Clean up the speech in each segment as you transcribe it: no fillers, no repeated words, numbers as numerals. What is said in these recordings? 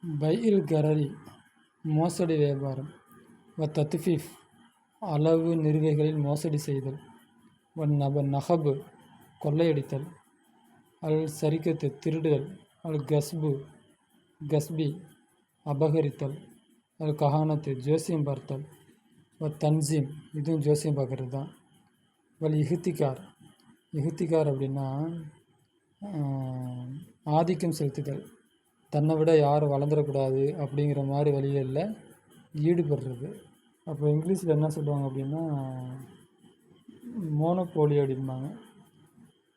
பைஇல் கரரி மோசடி வியாபாரம். தத்ஃபீஃப் அளவு நிறுவைகளில் மோசடி செய்தல். நஹபு கொள்ளையடித்தல். அல் சரிக்கத்து திருடுதல். அல் கஸ்பி அபகரித்தல். அல் கஹானத்து ஜோசியம் பார்த்தல். தன்சீம் இதுவும் ஜோசியம் பார்க்கறது தான். இஹ்திகார் அப்படின்னா ஆதிக்கம் செலுத்துதல். தன்னை விட யாரும் வளர்ந்துடக்கூடாது அப்படிங்கிற மாதிரி வழிகளில் ஈடுபடுறது. அப்போ இங்கிலீஷில் என்ன சொல்லுவாங்க அப்படின்னா மோனோபோலி அப்படிம்பாங்க.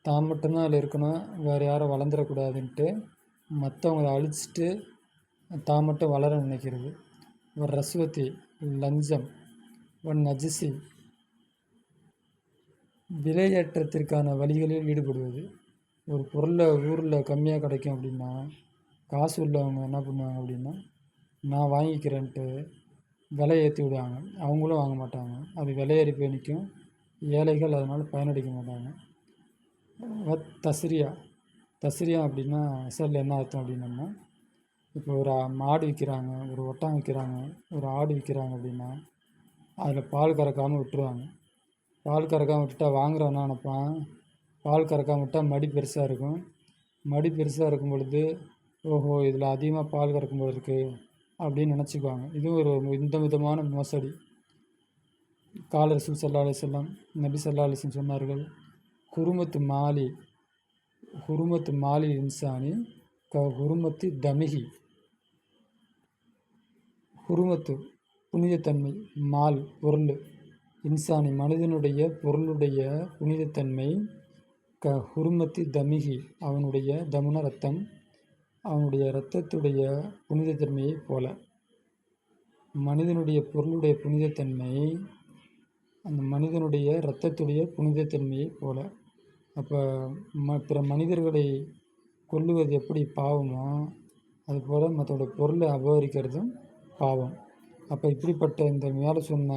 தான் மட்டும்தான் அதில் இருக்கணும், வேறு யாரும் வளர்ந்துடக்கூடாதுன்ட்டு மற்றவங்கள அழிச்சிட்டு தான் மட்டும் வளர நினைக்கிறது. ஒரு ரஸ்வத்தி லஞ்சம். நஜிசி விலையேற்றத்திற்கான வழிகளில் ஈடுபடுவது. ஒரு பொருளை ஊரில் கம்மியாக கிடைக்கும் அப்படின்னா காசு உள்ளவங்க என்ன பண்ணுவாங்க அப்படின்னா நான் வாங்கிக்கிறேன்ட்டு விலை ஏற்றி விடுவாங்க. அவங்களும் வாங்க மாட்டாங்க. அது விலையேறி போய் நிற்கும். ஏழைகள் அதனால் பயனடைக்க மாட்டாங்க. தஸ்ரியா அப்படின்னா அசலில் என்ன அர்த்தம் அப்படின்னோம்னா, இப்போ ஒரு மாடு விற்கிறாங்க, ஒரு ஒட்டகம் விற்கிறாங்க, ஒரு ஆடு விற்கிறாங்க அப்படின்னா அதில் பால் கறக்காமல் விட்டுருவாங்க. பால் கறக்காமல் விட்டுட்டா வாங்குறவனா நினைப்பான், பால் கறக்காமல் விட்டால் மடி பெருசாக இருக்கும். மடி பெருசாக இருக்கும் பொழுது ஓஹோ இதில் அதிகமாக பால் கறக்கும் போது இருக்குது அப்படின்னு நினச்சிக்குவாங்க. இதுவும் இந்த விதமான மோசடி. கால ரசூல் ஸல்லல்லாஹு அலைஹி வஸல்லம் நபி ஸல்லல்லாஹு அலைஹி வஸல்லம் சொன்னார்கள், ஹுருமத்து மாலி இன்சானி ஹுருமத்தி தமிஹி. ஹுருமத்து புனிதத்தன்மை, மால் பொருள், இன்சானி மனிதனுடைய பொருளுடைய புனிதத்தன்மை, ஹுருமத்தி தமிஹி அவனுடைய தமுன ரத்தம், அவனுடைய இரத்தத்துடைய புனிதத்தன்மையை போல. மனிதனுடைய பொருளுடைய புனிதத்தன்மை அந்த மனிதனுடைய இரத்தத்துடைய புனிதத்தன்மையை போல. அப்போ பிற மனிதர்களை கொல்லுவது எப்படி பாவமோ அதுபோல் மற்றோட பொருளை அபகரிக்கிறதும் பாவம். அப்போ இப்படிப்பட்ட இந்த மேலே சொன்ன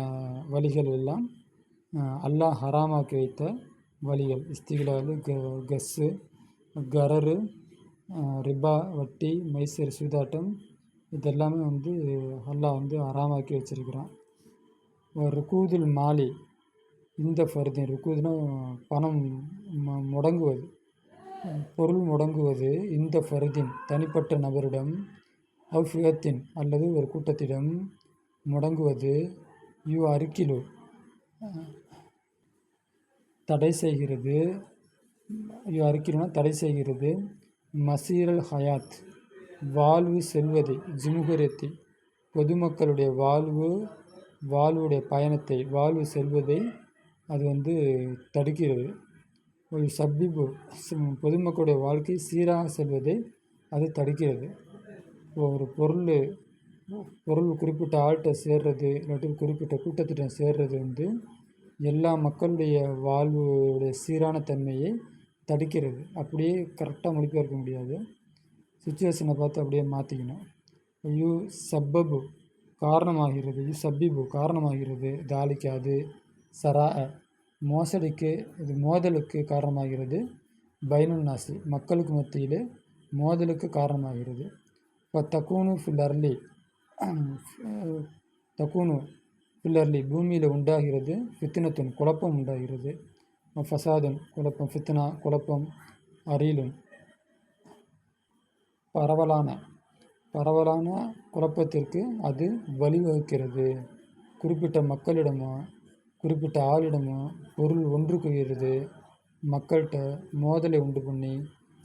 வழிகள் எல்லாம் அல்லாஹ் ஹராமாக்கி வைத்த வழிகள். இஸ்திக்லாலு, கஸ்ஸு, கரரு, ரிபா வட்டி, மைசர் சூதாட்டம், இதெல்லாமே அல்லாஹ் ஹராமாக்கி வச்சிருக்கிறான். ருக்கூதுல் மாலி இந்த ஃபர்தின். ருக்கூதுனா பணம் முடங்குவது, பொருள் முடங்குவது. இந்த ஃபர்தின் தனிப்பட்ட நபரிடம், அவ்ஃபியத்தின் அல்லது ஒரு கூட்டத்திடம் முடங்குவது. அரிக்கிலு தடை செய்கிறது. அரிக்கிலுனா தடை செய்கிறது. மசீரல் ஹயாத் வாழ்வு செல்வதை, ஜுமுகரத்தி பொதுமக்களுடைய வாழ்வுடைய பயணத்தை, வாழ்வு செல்வதை அது தடுக்கிறது. ஒரு சப்பிபு பொதுமக்களுடைய வாழ்க்கை சீராக செல்வதை அது தடுக்கிறது. ஒரு பொருள் குறிப்பிட்ட ஆள்கிட்ட சேர்றது இல்லாட்டி குறிப்பிட்ட கூட்டத்திடம் சேர்றது எல்லா மக்களுடைய வாழ்வுடைய சீரான தன்மையை தடுக்கிறது. அப்படியே கரெக்டாக மொழிபெயர்க்க முடியாது, சுச்சுவேஷனை பார்த்து அப்படியே மாற்றிக்கணும். சப்பிபு காரணமாகிறது. தாலிக்கு அது சரா மோசடிக்கு, இது மோதலுக்கு காரணமாகிறது. பைனுல் நாசி மக்களுக்கு மத்தியில் மோதலுக்கு காரணமாகிறது. இப்போ தக்கூனு ஃபில்லர்லி பூமியில் உண்டாகிறது. ஃபித்னத்துன் குழப்பம் உண்டாகிறது. ஃபசாதுன் குழப்பம், ஃபித்னா குழப்பம், அரீலுன் பரவலான குழப்பத்திற்கு அது வழிவகுக்கிறது. குறிப்பிட்ட மக்களிடமோ குறிப்பிட்ட ஆளிடமோ பொருள் ஒன்று குவிகிறது. மக்கள்கிட்ட மோதலை உண்டு பண்ணி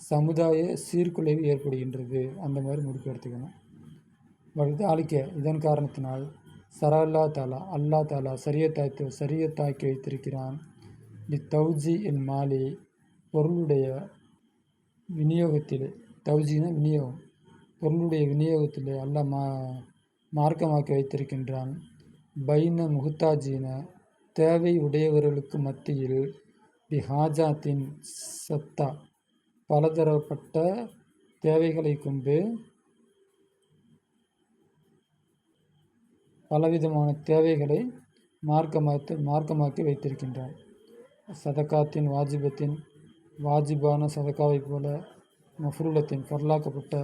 சமுதாய சீர்குலைவு ஏற்படுகின்றது. அந்த மாதிரி முடிப்பெடுத்துக்கணும். இதன் காரணத்தினால் அல்லா தாலா சரியத்தாக்கி வைத்திருக்கிறான். தௌஜி இல் மாலி பொருளுடைய விநியோகத்திலே, தௌஜினா விநியோகம், பொருளுடைய விநியோகத்திலே அல்லாஹ் மார்க்கமாக்கி வைத்திருக்கின்றான். பைன முஹ்தாஜீன தேவை உடையவர்களுக்கு மத்தியில், பிஹாஜாத்தின் சத்தா பலதரப்பட்ட தேவைகளை கொண்டு, பலவிதமான தேவைகளை மார்க்கமாக்கி வைத்திருக்கின்றான். சதக்காத்தின் வாஜிபான சதக்காவை போல, மஃப்ரூலத்தின் ஃபர்லாக்கப்பட்ட